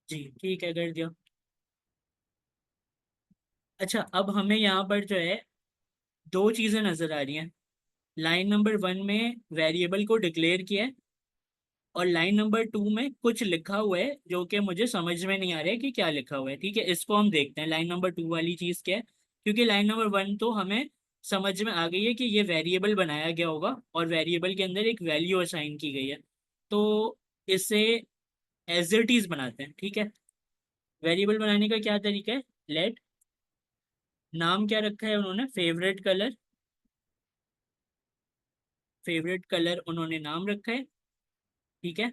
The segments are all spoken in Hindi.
जी ठीक है, कर दिया। अच्छा, अब हमें यहाँ पर जो है दो चीजें नजर आ रही हैं। लाइन नंबर वन में वेरिएबल को डिक्लेयर किया है, और लाइन नंबर टू में कुछ लिखा हुआ है जो कि मुझे समझ में नहीं आ रहा है कि क्या लिखा हुआ है। ठीक है, इसको हम देखते हैं लाइन नंबर टू वाली चीज क्या है। क्योंकि लाइन नंबर वन तो हमें समझ में आ गई है कि ये वेरिएबल बनाया गया होगा और वेरिएबल के अंदर एक वैल्यू असाइन की गई है। तो इसे एज इट इज बनाते हैं। ठीक है, वेरिएबल बनाने का क्या तरीका है। लेट, नाम क्या रखा है उन्होंने, फेवरेट कलर। फेवरेट कलर उन्होंने नाम रखा है। ठीक है,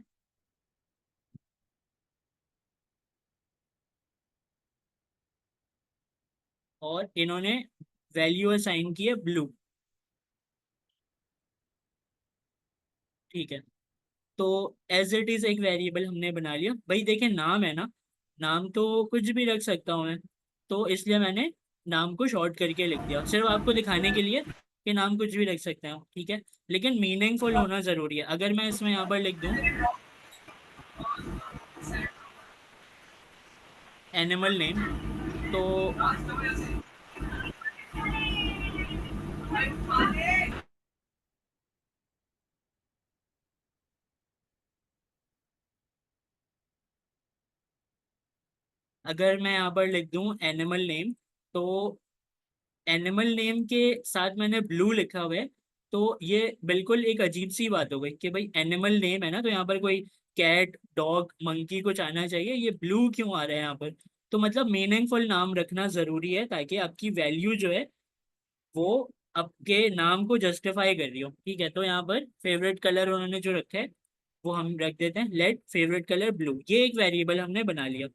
और इन्होंने वैल्यू असाइन की है ब्लू। ठीक है, तो एज इट इज एक वेरिएबल हमने बना लिया। भाई देखें, नाम है ना, नाम तो कुछ भी रख सकता हूँ मैं, तो इसलिए मैंने नाम को शॉर्ट करके लिख दिया, सिर्फ आपको दिखाने के लिए कि नाम कुछ भी रख सकते हैं। ठीक है, लेकिन मीनिंगफुल होना जरूरी है। अगर मैं इसमें यहाँ पर लिख दूँ एनिमल नेम, तो अगर मैं यहाँ पर लिख दूँ एनिमल नेम, तो एनिमल नेम के साथ मैंने ब्लू लिखा हुआ है। तो ये बिल्कुल एक अजीब सी बात हो गई कि भाई एनिमल नेम है ना, तो यहाँ पर कोई कैट डॉग मंकी कुछ आना चाहिए, ये ब्लू क्यों आ रहा है यहाँ पर। तो मतलब मीनिंगफुल नाम रखना जरूरी है ताकि आपकी वैल्यू जो है वो आपके नाम को जस्टिफाई कर रही हो। ठीक है, तो यहाँ पर फेवरेट कलर उन्होंने जो रखा है वो हम रख देते हैं लेट फेवरेट कलर ब्लू। ये एक वेरिएबल हमने बना लिया।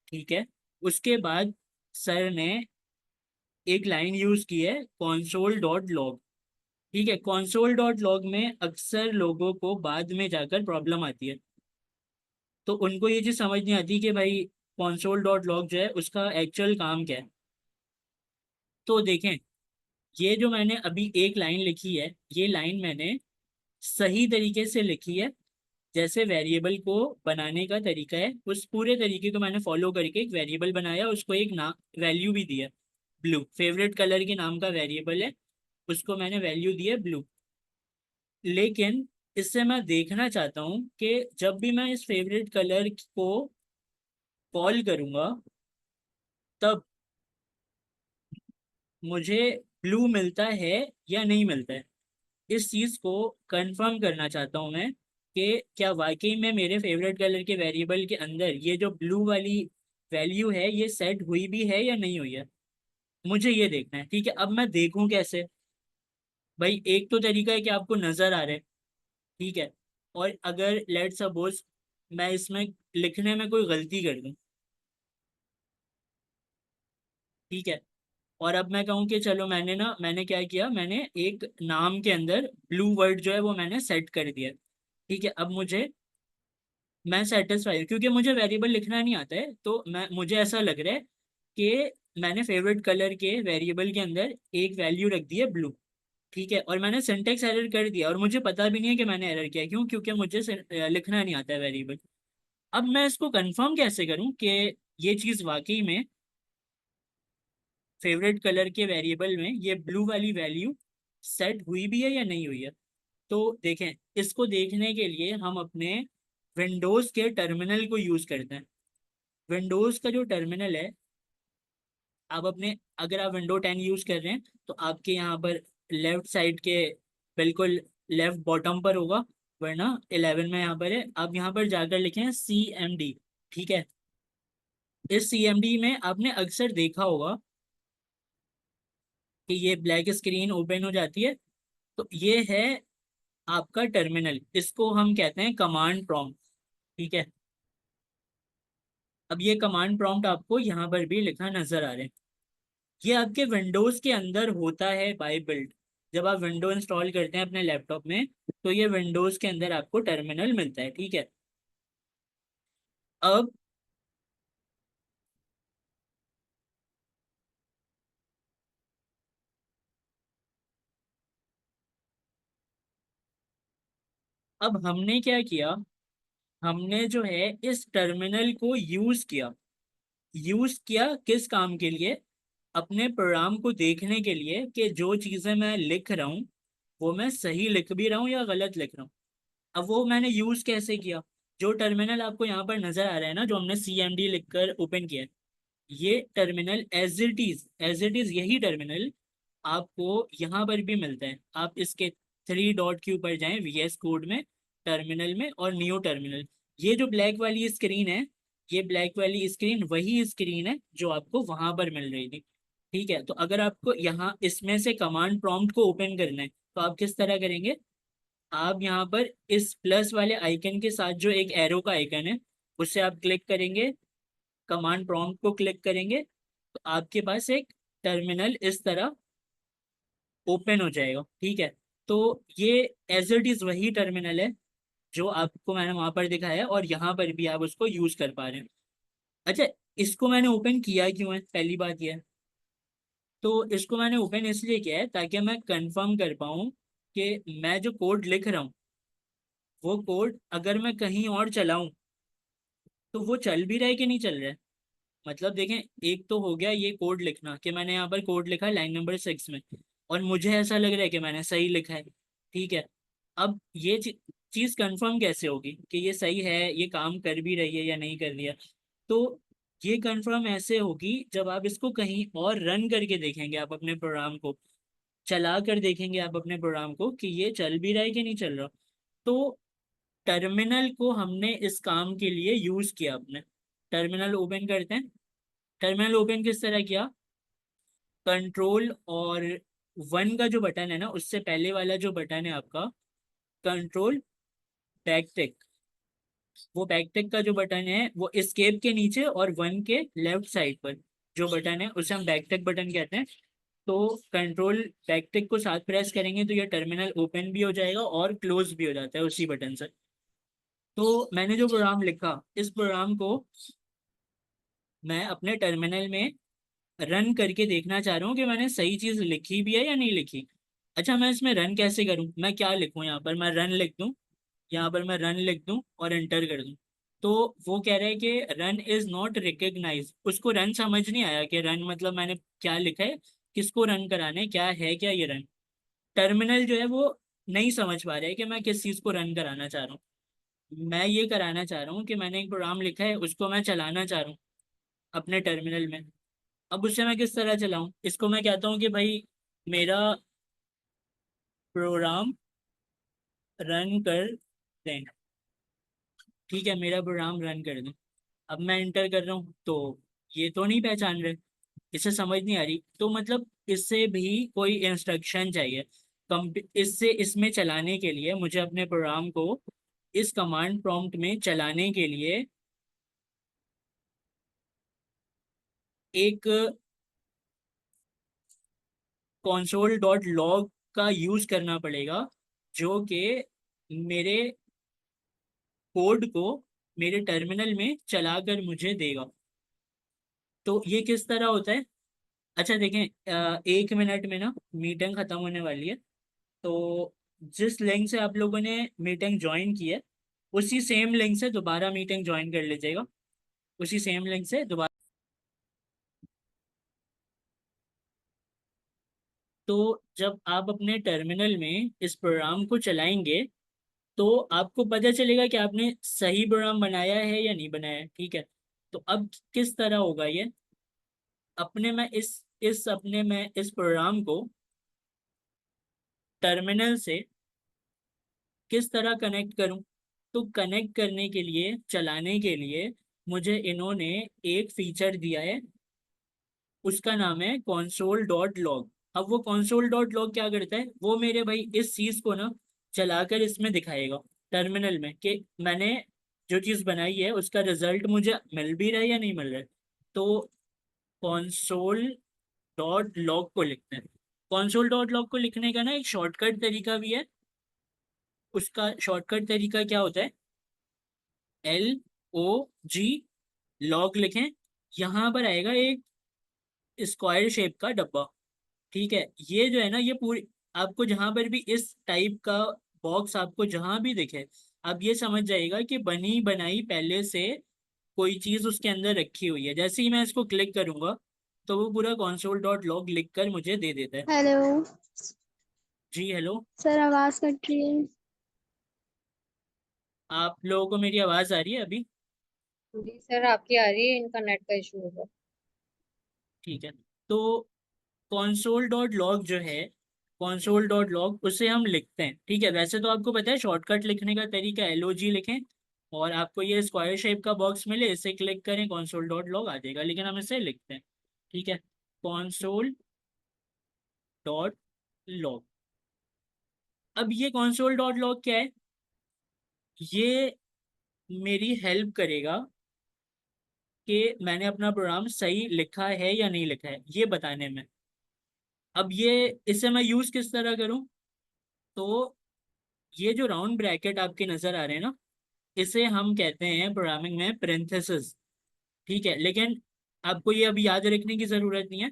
ठीक है, उसके बाद सर ने एक लाइन यूज की है कॉन्सोल डॉट लॉग। ठीक है, कॉन्सोल डॉट लॉग में अक्सर लोगों को बाद में जाकर प्रॉब्लम आती है। तो उनको ये चीज समझ नहीं आती कि भाई कॉन्सोल डॉट लॉग जो है उसका एक्चुअल काम क्या है। तो देखें, ये जो मैंने अभी एक लाइन लिखी है, ये लाइन मैंने सही तरीके से लिखी है। जैसे वेरिएबल को बनाने का तरीका है उस पूरे तरीके को मैंने फॉलो करके एक वेरिएबल बनाया, उसको एक ना वैल्यू भी दिया। ब्लू फेवरेट कलर के नाम का वेरिएबल है, उसको मैंने वैल्यू दी है ब्लू। लेकिन इससे मैं देखना चाहता हूँ कि जब भी मैं इस फेवरेट कलर को कॉल करूंगा तब मुझे ब्लू मिलता है या नहीं मिलता है। इस चीज को कंफर्म करना चाहता हूँ मैं कि क्या वाकई में मेरे फेवरेट कलर के वेरिएबल के अंदर ये जो ब्लू वाली वैल्यू है ये सेट हुई भी है या नहीं हुई है। मुझे ये देखना है। ठीक है, अब मैं देखूं कैसे। भाई एक तो तरीका है कि आपको नजर आ रहा है। ठीक है, और अगर लेट सपोज मैं इसमें लिखने में कोई गलती कर दूं। ठीक है, और अब मैं कहूँ कि चलो मैंने क्या किया, मैंने एक नाम के अंदर ब्लू वर्ड जो है वो मैंने सेट कर दिया। ठीक है, अब मैं सेटिस्फाई क्योंकि मुझे वेरिएबल लिखना नहीं आता है, तो मुझे ऐसा लग रहा है कि मैंने फेवरेट कलर के वेरिएबल के अंदर एक वैल्यू रख दी है ब्लू। ठीक है, और मैंने सिंटेक्स एरर कर दिया और मुझे पता भी नहीं है कि मैंने एरर किया क्यों, क्योंकि मुझे लिखना नहीं आता है वेरिएबल। अब मैं इसको कंफर्म कैसे करूं कि ये चीज़ वाकई में फेवरेट कलर के वेरिएबल में ये ब्लू वाली वैल्यू सेट हुई भी है या नहीं हुई है। तो देखें, इसको देखने के लिए हम अपने विंडोज के टर्मिनल को यूज करते हैं। विंडोज का जो टर्मिनल है, आप अपने अगर आप विंडो 10 यूज कर रहे हैं तो आपके यहाँ पर लेफ्ट साइड के बिल्कुल लेफ्ट बॉटम पर होगा, वरना 11 में यहाँ पर है। आप यहाँ पर जाकर लिखें CMD। ठीक है, इस CMD में आपने अक्सर देखा होगा कि ये ब्लैक स्क्रीन ओपन हो जाती है। तो ये है आपका टर्मिनल, इसको हम कहते हैं कमांड प्रॉम्प्ट। ठीक है, अब ये कमांड प्रॉम्प्ट आपको यहाँ पर भी लिखा नजर आ रहा है। ये आपके विंडोज के अंदर होता है बाय बिल्ड। जब आप विंडो इंस्टॉल करते हैं अपने लैपटॉप में तो ये विंडोज के अंदर आपको टर्मिनल मिलता है। ठीक है, अब अब हमने क्या किया, हमने जो है इस टर्मिनल को यूज किया किस काम के लिए? अपने प्रोग्राम को देखने के लिए कि जो चीजें मैं लिख रहा हूँ वो मैं सही लिख भी रहा हूँ या गलत लिख रहा हूँ। अब वो मैंने यूज कैसे किया? जो टर्मिनल आपको यहाँ पर नजर आ रहा है ना, जो हमने CMD लिखकर ओपन किया है, ये टर्मिनल एज इट इज यही टर्मिनल आपको यहाँ पर भी मिलता है। आप इसके 3 डॉट के ऊपर जाएं VS कोड में, टर्मिनल में, और न्यू टर्मिनल। ये जो ब्लैक वाली स्क्रीन है, ये ब्लैक वाली स्क्रीन वही स्क्रीन है जो आपको वहां पर मिल रही थी। ठीक है, तो अगर आपको यहाँ इसमें से कमांड प्रॉम्प्ट को ओपन करना है तो आप किस तरह करेंगे? आप यहाँ पर इस प्लस वाले आइकन के साथ जो एक एरो का आइकन है, उससे आप क्लिक करेंगे, कमांड प्रॉम्प्ट को क्लिक करेंगे, तो आपके पास एक टर्मिनल इस तरह ओपन हो जाएगा। ठीक है, तो ये एज इट इज वही टर्मिनल है जो आपको मैंने वहां पर दिखाया है, और यहाँ पर भी आप उसको यूज कर पा रहे हैं। अच्छा, इसको मैंने ओपन किया क्यों है? पहली बात यह है, तो इसको मैंने ओपन इसलिए किया है ताकि मैं कंफर्म कर पाऊँ कि मैं जो कोड लिख रहा हूँ वो कोड अगर मैं कहीं और चलाऊं तो वो चल भी रहा है कि नहीं चल रहा है। मतलब देखें, एक तो हो गया ये कोड लिखना कि मैंने यहाँ पर कोड लिखा है लाइन नंबर 6 में, और मुझे ऐसा लग रहा है कि मैंने सही लिखा है। ठीक है, अब ये चीज़ कंफर्म कैसे होगी कि ये सही है, ये काम कर भी रही है या नहीं कर रही है? तो ये कंफर्म ऐसे होगी जब आप इसको कहीं और रन करके देखेंगे, आप अपने प्रोग्राम को चला कर देखेंगे, आप अपने प्रोग्राम को कि ये चल भी रहा है कि नहीं चल रहा। तो टर्मिनल को हमने इस काम के लिए यूज किया अपने। टर्मिनल ओपन करते हैं। टर्मिनल ओपन किस तरह किया? कंट्रोल और 1 का जो बटन है ना, उससे पहले वाला जो बटन है आपका, कंट्रोल बैकटिक, वो बैकटिक का जो बटन है वो एस्केप के नीचे और 1 के लेफ्ट साइड पर जो बटन है उसे हम बैकटिक बटन कहते हैं। तो कंट्रोल बैकटिक को साथ प्रेस करेंगे तो ये टर्मिनल ओपन भी हो जाएगा और क्लोज भी हो जाता है उसी बटन से। तो मैंने जो प्रोग्राम लिखा, इस प्रोग्राम को मैं अपने टर्मिनल में रन करके देखना चाह रहा हूँ कि मैंने सही चीज लिखी भी है या नहीं लिखी। अच्छा, मैं इसमें रन कैसे करूँ? मैं क्या लिखूँ? यहाँ पर मैं रन लिख दूँ, यहाँ पर मैं रन लिख दूँ और एंटर कर दूँ, तो वो कह रहा है कि रन इज नॉट रिकग्नाइज। उसको रन समझ नहीं आया कि रन मतलब मैंने क्या लिखा है, किसको रन कराना है, क्या है क्या ये रन। टर्मिनल जो है वो नहीं समझ पा रहा है कि मैं किस चीज़ को रन कराना चाह रहा हूँ। मैं ये कराना चाह रहा हूँ कि मैंने एक प्रोग्राम लिखा है, उसको मैं चलाना चाह रहा हूँ अपने टर्मिनल में। अब उससे मैं किस तरह चलाऊं? इसको मैं कहता हूँ कि भाई मेरा प्रोग्राम रन कर दें। ठीक है, मेरा प्रोग्राम रन कर दें। अब मैं इंटर कर रहा हूँ तो ये तो नहीं पहचान रहे, इसे समझ नहीं आ रही। तो मतलब इससे भी कोई इंस्ट्रक्शन चाहिए। इससे इसमें चलाने के लिए मुझे अपने प्रोग्राम को इस कमांड प्रॉम्प्ट में चलाने के लिए एक console.log का यूज करना पड़ेगा, जो कि मेरे कोड को मेरे टर्मिनल में चलाकर मुझे देगा। तो ये किस तरह होता है? अच्छा देखें, 1 मिनट में ना मीटिंग खत्म होने वाली है, तो जिस लिंक से आप लोगों ने मीटिंग ज्वाइन की है उसी सेम लिंक से दोबारा मीटिंग ज्वाइन कर लीजिएगा। उसी सेम लिंक से दोबारा। तो जब आप अपने टर्मिनल में इस प्रोग्राम को चलाएंगे तो आपको पता चलेगा कि आपने सही प्रोग्राम बनाया है या नहीं बनाया है। ठीक है, तो अब किस तरह होगा ये? अपने मैं इस अपने मैं इस प्रोग्राम को टर्मिनल से किस तरह कनेक्ट करूं? तो कनेक्ट करने के लिए, चलाने के लिए, मुझे इन्होंने एक फीचर दिया है, उसका नाम है console.log। अब वो console.log क्या करता है? वो मेरे भाई इस चीज को ना चलाकर इसमें दिखाएगा टर्मिनल में कि मैंने जो चीज बनाई है उसका रिजल्ट मुझे मिल भी रहा है या नहीं मिल रहा है। तो console.log को लिखते हैं। console.log को लिखने का ना एक शॉर्टकट तरीका भी है। उसका शॉर्टकट तरीका क्या होता है? LOG, लॉग लिखें, यहाँ पर आएगा एक स्क्वायर शेप का डब्बा। ठीक है, ये जो है ना, ये पूरी आपको जहां पर भी इस टाइप का बॉक्स आपको जहां भी दिखे, अब ये समझ जाएगा कि बनी बनाई पहले से कोई चीज उसके अंदर रखी हुई है। जैसे ही मैं इसको क्लिक करूंगा तो वो पूरा console डॉट लॉग लिख कर मुझे दे देता है। हेलो जी हेलो। सर, आवाज कट रही है। आप लोगों को मेरी आवाज आ रही है अभी? जी सर, आपकी आ रही है, इनका नेट का इशू होगा। ठीक है। तो console डॉट लॉग जो है, console डॉट लॉग उसे हम लिखते हैं। ठीक है, वैसे तो आपको पता है शॉर्टकट लिखने का तरीका LOG लिखें और आपको ये स्क्वायर शेप का बॉक्स मिले, इसे क्लिक करें, console डॉट लॉग आ जाएगा, लेकिन हम इसे लिखते हैं। ठीक है, console डॉट लॉग। अब ये console डॉट लॉग क्या है? ये मेरी हेल्प करेगा कि मैंने अपना प्रोग्राम सही लिखा है या नहीं लिखा है ये बताने में। अब ये इसे मैं यूज किस तरह करूं? तो ये जो राउंड ब्रैकेट आपके नजर आ रहे हैं ना, इसे हम कहते हैं प्रोग्रामिंग में पेरेंथेसिस। ठीक है, लेकिन आपको ये अभी याद रखने की जरूरत नहीं है।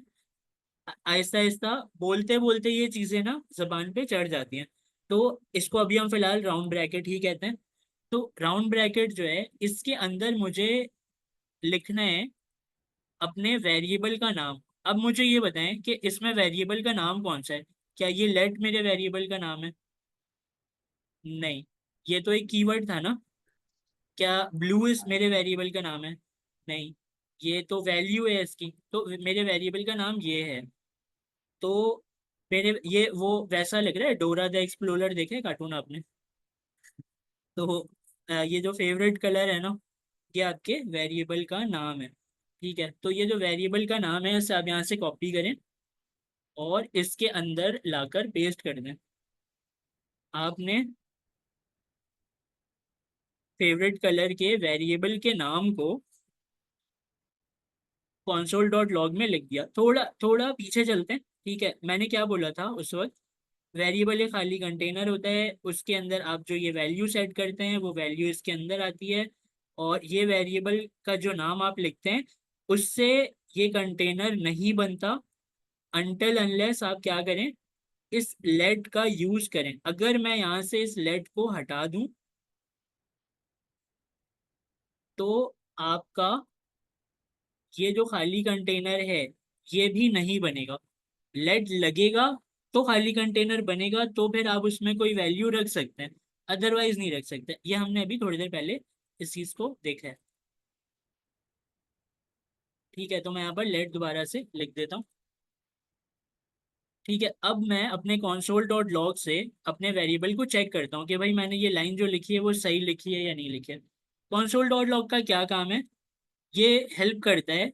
आहिस्ता आहिस्ता बोलते बोलते ये चीजें ना जबान पे चढ़ जाती हैं। तो इसको अभी हम फिलहाल राउंड ब्रैकेट ही कहते हैं। तो राउंड ब्रैकेट जो है, इसके अंदर मुझे लिखना है अपने वेरिएबल का नाम। अब मुझे ये बताएं कि इसमें वेरिएबल का नाम कौन सा है। क्या ये लेट मेरे वेरिएबल का नाम है? नहीं, ये तो एक कीवर्ड था ना। क्या ब्लू इस मेरे वेरिएबल का नाम है? नहीं, ये तो वैल्यू है इसकी। तो मेरे वेरिएबल का नाम ये है। तो मेरे ये वो वैसा लग रहा है, डोरा द एक्सप्लोरर देखे कार्टून आपने? तो ये जो फेवरेट कलर है ना, ये आपके वेरिएबल का नाम है। ठीक है, तो ये जो वेरिएबल का नाम है इसे आप यहाँ से कॉपी करें और इसके अंदर लाकर पेस्ट कर दें। आपने फेवरेट कलर के वेरिएबल के नाम को console डॉट लॉग में लिख दिया। थोड़ा थोड़ा पीछे चलते हैं। ठीक है, मैंने क्या बोला था उस वक्त? वेरिएबल एक खाली कंटेनर होता है, उसके अंदर आप जो ये वैल्यू सेट करते हैं वो वैल्यू इसके अंदर आती है, और ये वेरिएबल का जो नाम आप लिखते हैं उससे ये कंटेनर नहीं बनता अनटिल अनलेस आप क्या करें, इस लेट का यूज करें। अगर मैं यहाँ से इस लेट को हटा दूं तो आपका ये जो खाली कंटेनर है ये भी नहीं बनेगा। लेट लगेगा तो खाली कंटेनर बनेगा, तो फिर आप उसमें कोई वैल्यू रख सकते हैं, अदरवाइज नहीं रख सकते। ये हमने अभी थोड़ी देर पहले इस चीज को देखा है। ठीक है, तो मैं यहाँ पर लेट दोबारा से लिख देता हूँ। ठीक है, अब मैं अपने console डॉट लॉग से अपने वेरिएबल को चेक करता हूँ कि भाई मैंने ये लाइन जो लिखी है वो सही लिखी है या नहीं लिखी है। console डॉट लॉग का क्या काम है? ये हेल्प करता है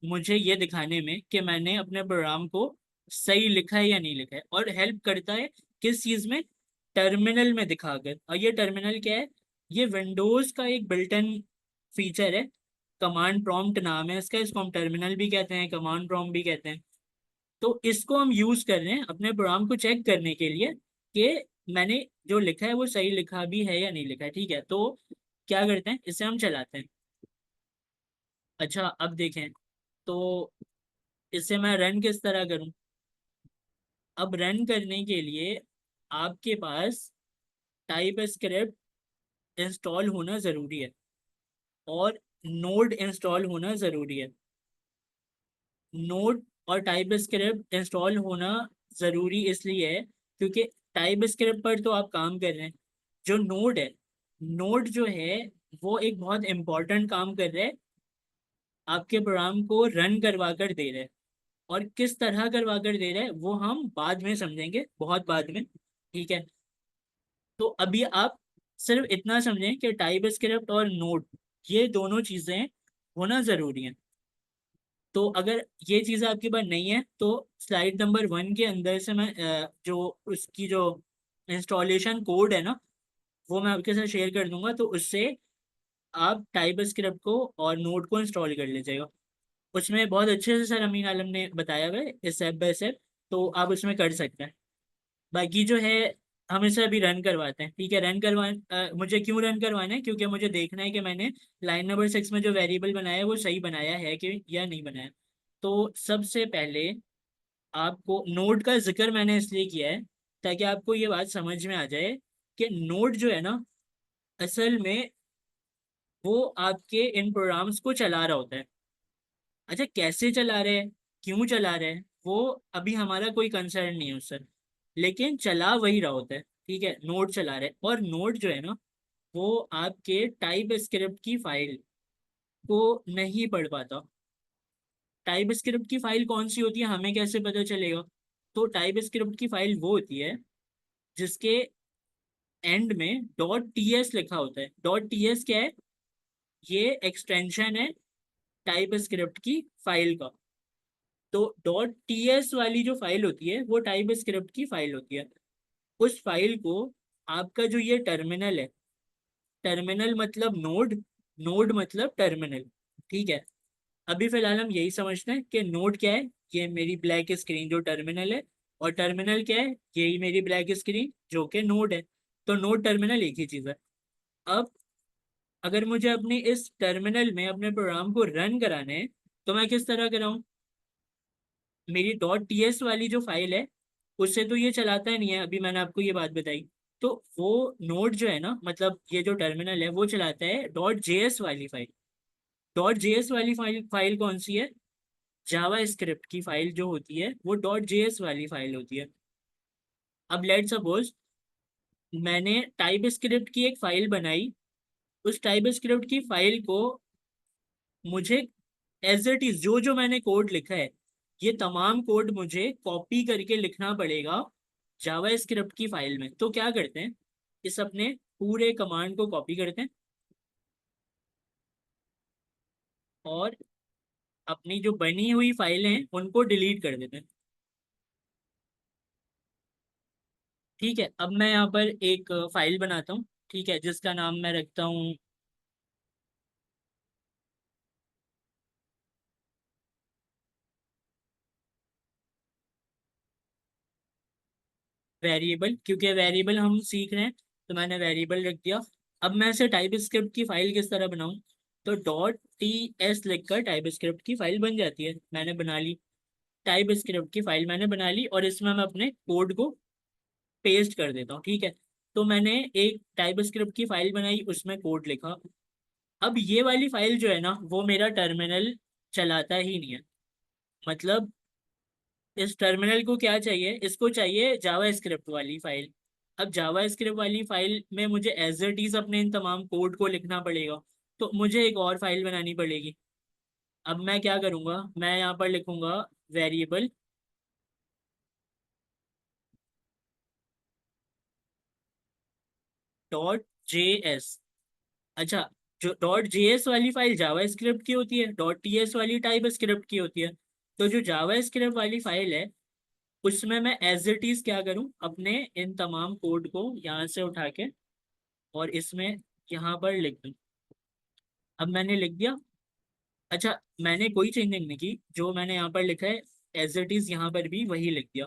मुझे ये दिखाने में कि मैंने अपने प्रोग्राम को सही लिखा है या नहीं लिखा है, और हेल्प करता है किस चीज में? टर्मिनल में दिखाकर। और ये टर्मिनल क्या है? ये विंडोज का एक बिल्ट इन फीचर है, कमांड प्रॉम्प्ट नाम है इसका। इसको हम टर्मिनल भी कहते हैं, कमांड प्रॉम्प्ट भी कहते हैं। तो इसको हम यूज कर रहे हैं अपने प्रोग्राम को चेक करने के लिए कि मैंने जो लिखा है वो सही लिखा भी है या नहीं लिखा है। ठीक है, तो क्या करते हैं, इसे हम चलाते हैं। अच्छा, अब देखें तो इसे मैं रन किस तरह करूं? अब रन करने के लिए आपके पास टाइप स्क्रिप्ट इंस्टॉल होना ज़रूरी है और नोड इंस्टॉल होना ज़रूरी है। नोड और टाइप स्क्रिप्ट इंस्टॉल होना ज़रूरी इसलिए है क्योंकि टाइप स्क्रिप्ट पर तो आप काम कर रहे हैं। जो नोड है, नोड जो है वो एक बहुत इंपॉर्टेंट काम कर रहा है, आपके प्रोग्राम को रन करवा कर दे रहा है। और किस तरह करवा कर दे रहा है वो हम बाद में समझेंगे, बहुत बाद में। ठीक है, तो अभी आप सिर्फ इतना समझें कि टाइप स्क्रिप्ट और नोड ये दोनों चीजें होना जरूरी हैं। तो अगर ये चीज़ आपके पास नहीं है तो स्लाइड नंबर 1 के अंदर से मैं जो उसकी जो इंस्टॉलेशन कोड है ना वो मैं आपके साथ शेयर कर दूंगा, तो उससे आप टाइप स्क्रिप्ट को और नोड को इंस्टॉल कर लीजिएगा। उसमें बहुत अच्छे से सर अमीन आलम ने बताया हुआ है स्टेप बाय स्टेप, तो आप उसमें कर सकते हैं। बाकी जो है हम इसे अभी रन करवाते हैं। ठीक है, रन मुझे क्यों रन करवाना है? क्योंकि मुझे देखना है कि मैंने लाइन नंबर 6 में जो वेरिएबल बनाया है वो सही बनाया है कि या नहीं बनाया। तो सबसे पहले आपको नोड का जिक्र मैंने इसलिए किया है ताकि आपको ये बात समझ में आ जाए कि नोड जो है ना असल में वो आपके इन प्रोग्राम्स को चला रहा होता है। अच्छा, कैसे चला रहे हैं, क्यों चला रहे हैं, वो अभी हमारा कोई कंसर्न नहीं है उससे, लेकिन चला वही रहा होता है। ठीक है, नोड चला रहे हैं, और नोड जो है ना, वो आपके टाइप स्क्रिप्ट की फाइल को नहीं पढ़ पाता। टाइप स्क्रिप्ट की फाइल कौन सी होती है, हमें कैसे पता चलेगा? तो टाइप स्क्रिप्ट की फाइल वो होती है जिसके एंड में डॉट टी एस लिखा होता है। डॉट टी एस क्या है? ये एक्सटेंशन है टाइप स्क्रिप्ट की फाइल का। तो डॉट टी एस वाली जो फाइल होती है वो टाइप स्क्रिप्ट की फाइल होती है। उस फाइल को आपका जो ये टर्मिनल है, टर्मिनल मतलब नोड, नोड मतलब टर्मिनल। ठीक है, अभी फिलहाल हम यही समझते हैं कि नोड क्या है, ये मेरी ब्लैक स्क्रीन जो टर्मिनल है, और टर्मिनल क्या है, यही मेरी ब्लैक स्क्रीन जो कि नोड है। तो नोड टर्मिनल एक ही चीज़ है। अब अगर मुझे अपने इस टर्मिनल में अपने प्रोग्राम को रन कराने हैं, तो मैं किस तरह कराऊं? मेरी डॉट टी एस वाली जो फाइल है, उससे तो ये चलाता ही नहीं है, अभी मैंने आपको ये बात बताई। तो वो नोड जो है ना, मतलब ये जो टर्मिनल है, वो चलाता है डॉट जेएस वाली फाइल। डॉट जेएस वाली फाइल कौन सी है? जावा स्क्रिप्ट की फाइल जो होती है वो डॉट जेएस वाली फाइल होती है। अब लेट सपोज मैंने टाइप स्क्रिप्ट की एक फाइल बनाई। उस टाइप स्क्रिप्ट की फाइल को मुझे एज इट इज जो जो मैंने कोड लिखा है, ये तमाम कोड मुझे कॉपी करके लिखना पड़ेगा जावा स्क्रिप्ट की फाइल में। तो क्या करते हैं, इस अपने पूरे कमांड को कॉपी करते हैं और अपनी जो बनी हुई फाइलें हैं उनको डिलीट कर देते हैं। ठीक है, अब मैं यहाँ पर एक फाइल बनाता हूँ। ठीक है, जिसका नाम मैं रखता हूँ वेरिएबल, क्योंकि वेरिएबल हम सीख रहे हैं, तो मैंने वेरिएबल रख दिया। अब मैं इसे टाइप स्क्रिप्ट की फाइल किस तरह बनाऊं? तो डॉट टी एस लिखकर टाइप स्क्रिप्ट की फाइल बन जाती है। मैंने बना ली, टाइप स्क्रिप्ट की फाइल मैंने बना ली, और इसमें मैं अपने कोड को पेस्ट कर देता हूँ। ठीक है, तो मैंने एक टाइप स्क्रिप्ट की फाइल बनाई, उसमें कोड लिखा। अब ये वाली फाइल जो है ना, वो मेरा टर्मिनल चलाता ही नहीं है। मतलब इस टर्मिनल को क्या चाहिए, इसको चाहिए जावा स्क्रिप्ट वाली फाइल। अब जावा स्क्रिप्ट वाली फाइल में मुझे एज इट इज अपने इन तमाम कोड को लिखना पड़ेगा, तो मुझे एक और फाइल बनानी पड़ेगी। अब मैं क्या करूँगा, मैं यहाँ पर लिखूंगा वेरिएबल डॉट जे एस। अच्छा, जो डॉट जे एस वाली फाइल जावा स्क्रिप्ट की होती है, डॉट टी एस वाली टाइप स्क्रिप्ट की होती है। तो जो जावा स्क्रिप्ट वाली फाइल है, उसमें मैं एज इट इज क्या करूँ, अपने इन तमाम कोड को यहाँ से उठा के और इसमें यहाँ पर लिख दूँ। अब मैंने लिख दिया। अच्छा, मैंने कोई चेंजिंग नहीं की, जो मैंने यहाँ पर लिखा है एज इट इज यहाँ पर भी वही लिख दिया।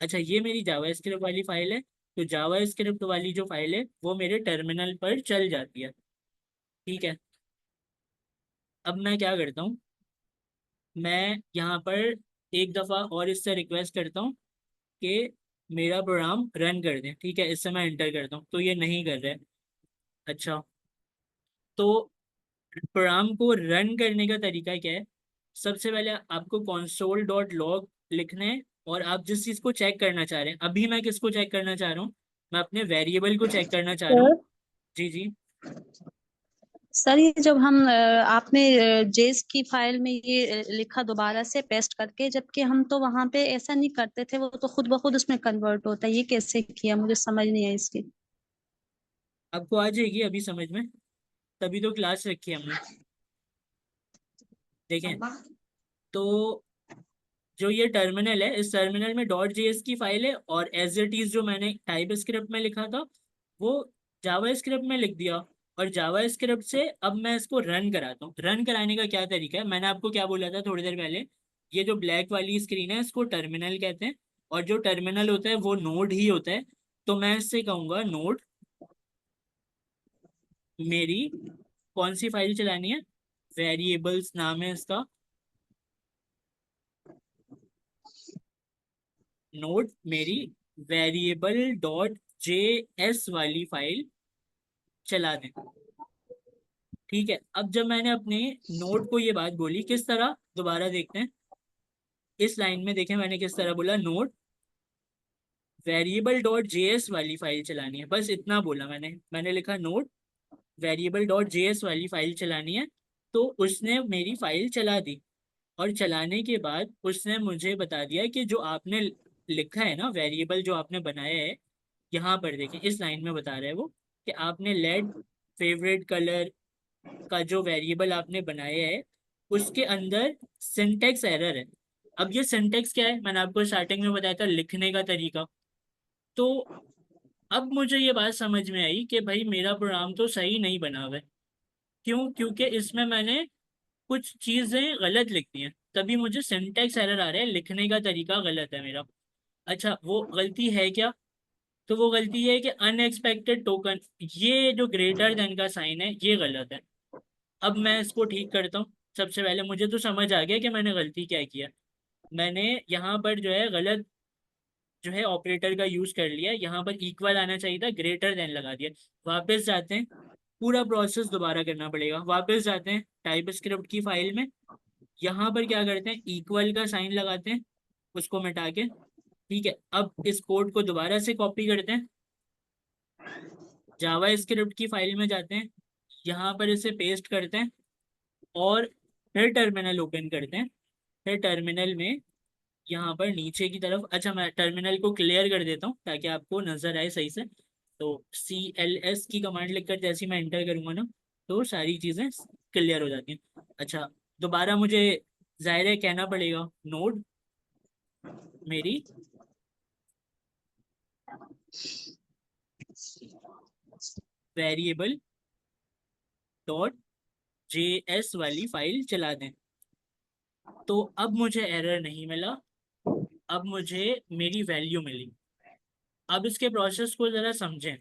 अच्छा, ये मेरी जावा स्क्रिप्ट वाली फाइल है। तो जावा स्क्रिप्ट वाली जो फाइल है वो मेरे टर्मिनल पर चल जाती है। ठीक है, अब मैं क्या करता हूँ, मैं यहाँ पर एक दफ़ा और इससे रिक्वेस्ट करता हूँ कि मेरा प्रोग्राम रन कर दें। ठीक है, इससे मैं एंटर करता हूँ, तो ये नहीं कर रहे। अच्छा, तो प्रोग्राम को रन करने का तरीका क्या है? सबसे पहले आपको console डॉट लॉग लिखना है, और आप जिस चीज़ को चेक करना चाह रहे हैं, अभी मैं किसको चेक करना चाह रहा हूँ, मैं अपने वेरिएबल को चेक करना चाह रहा हूँ। सर जी जी। सर ये जब हम आपने जेस की फाइल में ये लिखा दोबारा से पेस्ट करके, जबकि हम तो वहां पे ऐसा नहीं करते थे, वो तो खुद ब खुद उसमें कन्वर्ट होता है, ये कैसे किया? मुझे समझ नहीं आई इसकी। आपको आ जाएगी अभी समझ में, तभी तो क्लास रखी है हमने। देखें, तो जो ये टर्मिनल है, इस टर्मिनल में डॉट जेएस की फाइल है, और एज इट इज जो मैंने टाइप स्क्रिप्ट में लिखा था वो जावा स्क्रिप्ट में लिख दिया। और जावा स्क्रिप्ट से अब मैं इसको रन कराता हूँ। रन कराने का क्या तरीका है, मैंने आपको क्या बोला था थोड़ी देर पहले, ये जो ब्लैक वाली स्क्रीन है इसको टर्मिनल कहते हैं, और जो टर्मिनल होता है वो नोड ही होता है। तो मैं इससे कहूँगा नोड मेरी कौन सी फाइल चलानी है, वेरिएबल्स नाम है इसका, नोड मेरी वेरिएबल डॉट जे एस वाली फाइल चला दें। ठीक है, अब जब मैंने अपने नोड को ये बात बोली, किस तरह, दोबारा देखते हैं। इस लाइन में देखें मैंने किस तरह बोला, नोड वेरिएबल डॉट जेएस वाली फाइल चलानी है, बस इतना बोला मैंने लिखा नोड वेरिएबल डॉट जेएस वाली फाइल चलानी है। तो उसने मेरी फाइल चला दी, और चलाने के बाद उसने मुझे बता दिया कि जो आपने लिखा है ना, वेरिएबल जो आपने बनाया है, यहाँ पर देखें इस लाइन में बता रहा है वो कि आपने लेड फेवरेट कलर का जो वेरिएबल आपने बनाया है उसके अंदर सिंटेक्स एरर है। अब ये सिंटेक्स क्या है, मैंने आपको स्टार्टिंग में बताया था, लिखने का तरीका। तो अब मुझे ये बात समझ में आई कि भाई मेरा प्रोग्राम तो सही नहीं बना हुआ है। क्यों? क्योंकि इसमें मैंने कुछ चीज़ें गलत लिख दी हैं, तभी मुझे सिंटेक्स एरर आ रहा है, लिखने का तरीका गलत है मेरा। अच्छा, वो गलती है क्या? तो वो गलती है कि अनएक्सपेक्टेड टोकन, ये जो ग्रेटर देन का साइन है ये गलत है। अब मैं इसको ठीक करता हूँ। सबसे पहले मुझे तो समझ आ गया कि मैंने गलती क्या किया। मैंने यहाँ पर जो है गलत जो है ऑपरेटर का यूज कर लिया, यहाँ पर इक्वल आना चाहिए था, ग्रेटर देन लगा दिया। वापस जाते हैं, पूरा प्रोसेस दोबारा करना पड़ेगा। वापस जाते हैं टाइप स्क्रिप्ट की फाइल में, यहाँ पर क्या करते हैं, इक्वल का साइन लगाते हैं, उसको मिटा के। ठीक है, अब इस कोड को दोबारा से कॉपी करते हैं, जावा स्क्रिप्ट की फाइल में जाते हैं, यहाँ पर इसे पेस्ट करते हैं, और फिर टर्मिनल ओपन करते हैं। फिर टर्मिनल में यहाँ पर नीचे की तरफ, अच्छा मैं टर्मिनल को क्लियर कर देता हूँ ताकि आपको नजर आए सही से। तो CLS की कमांड लिखकर जैसे ही मैं एंटर करूँगा ना, तो सारी चीज़ें क्लियर हो जाती हैं। अच्छा, दोबारा मुझे जाहिर है कहना पड़ेगा, नोड मेरी वेरिएबल डॉट JS वाली फाइल चला दें। तो अब मुझे एरर नहीं मिला, अब मुझे मेरी वैल्यू मिली। अब इसके प्रोसेस को ज़रा समझें।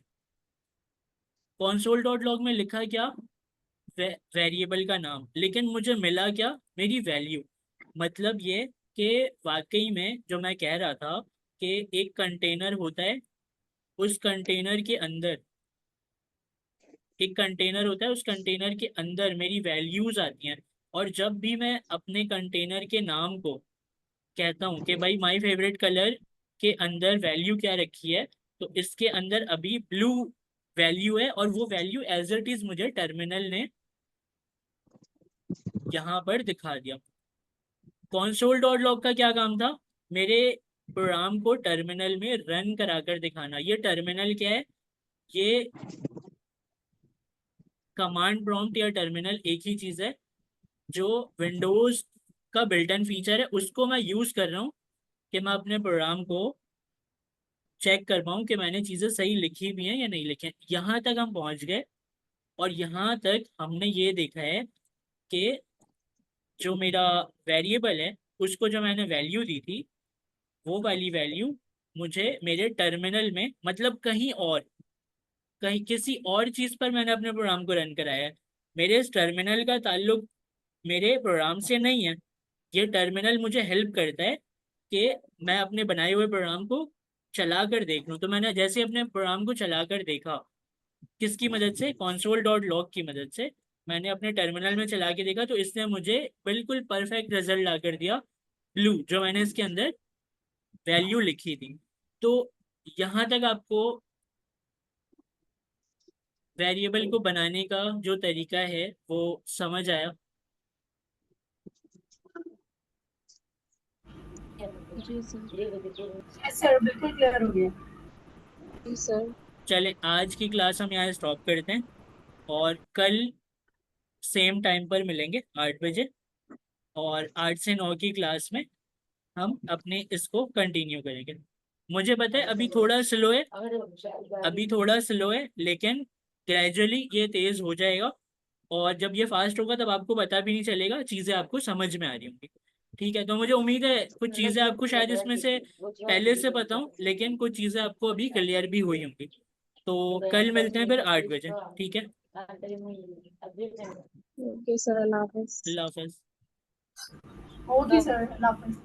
कॉन्सोल डॉट लॉग में लिखा क्या, वेरिएबल का नाम, लेकिन मुझे मिला क्या, मेरी वैल्यू। मतलब ये कि वाकई में जो मैं कह रहा था कि एक कंटेनर होता है, उस कंटेनर के अंदर एक कंटेनर होता है, उस कंटेनर के अंदर मेरी वैल्यूज आती हैं। और जब भी मैं अपने कंटेनर के नाम को कहता हूँ कि भाई माय फेवरेट कलर के अंदर वैल्यू क्या रखी है, तो इसके अंदर अभी ब्लू वैल्यू है, और वो वैल्यू एज इट इज मुझे टर्मिनल ने यहाँ पर दिखा दिया। कॉन्सोल डॉट लॉग का क्या काम था, मेरे प्रोग्राम को टर्मिनल में रन कराकर दिखाना। ये टर्मिनल क्या है, ये कमांड प्रॉम्प्ट या टर्मिनल एक ही चीज़ है, जो विंडोज का बिल्ट इन फीचर है, उसको मैं यूज़ कर रहा हूँ कि मैं अपने प्रोग्राम को चेक कर पाऊँ कि मैंने चीज़ें सही लिखी भी हैं या नहीं लिखी हैं। यहाँ तक हम पहुँच गए, और यहाँ तक हमने ये देखा है कि जो मेरा वेरिएबल है, उसको जो मैंने वैल्यू दी थी, वो वाली वैल्यू मुझे मेरे टर्मिनल में, मतलब कहीं किसी और चीज़ पर मैंने अपने प्रोग्राम को रन कराया है। मेरे इस टर्मिनल का ताल्लुक मेरे प्रोग्राम से नहीं है। ये टर्मिनल मुझे हेल्प करता है कि मैं अपने बनाए हुए प्रोग्राम को चला कर देख लूँ। तो मैंने जैसे अपने प्रोग्राम को चला कर देखा, किसकी मदद से, कॉन्सोल डॉट लॉग की मदद से मैंने अपने टर्मिनल में चला के देखा, तो इसने मुझे बिल्कुल परफेक्ट रिजल्ट ला कर दिया, ब्लू, जो मैंने इसके अंदर वैल्यू लिखी थी। तो यहाँ तक आपको वेरिएबल को बनाने का जो तरीका है वो समझ आया। जी सर। यस सर, बिल्कुल क्लियर हो गया। जी सर। चलें, आज की क्लास हम यहाँ स्टॉप करते हैं, और कल सेम टाइम पर मिलेंगे 8 बजे, और 8 से 9 की क्लास में हम अपने इसको कंटिन्यू करेंगे। मुझे पता है अभी थोड़ा स्लो है, लेकिन ग्रेजुअली ये तेज हो जाएगा, और जब ये फास्ट होगा तब आपको पता भी नहीं चलेगा, चीज़ें आपको समझ में आ रही होंगी। ठीक है, तो मुझे उम्मीद है कुछ चीज़ें आपको शायद इसमें से पहले से पता हो, लेकिन कुछ चीज़ें आपको अभी क्लियर भी हुई होंगी। तो कल मिलते हैं फिर 8 बजे, ठीक है। ओके सर, अल्लाह हाफिज। अल्लाह हाफ़िज़। ओके सर, अल्लाह हाफिज।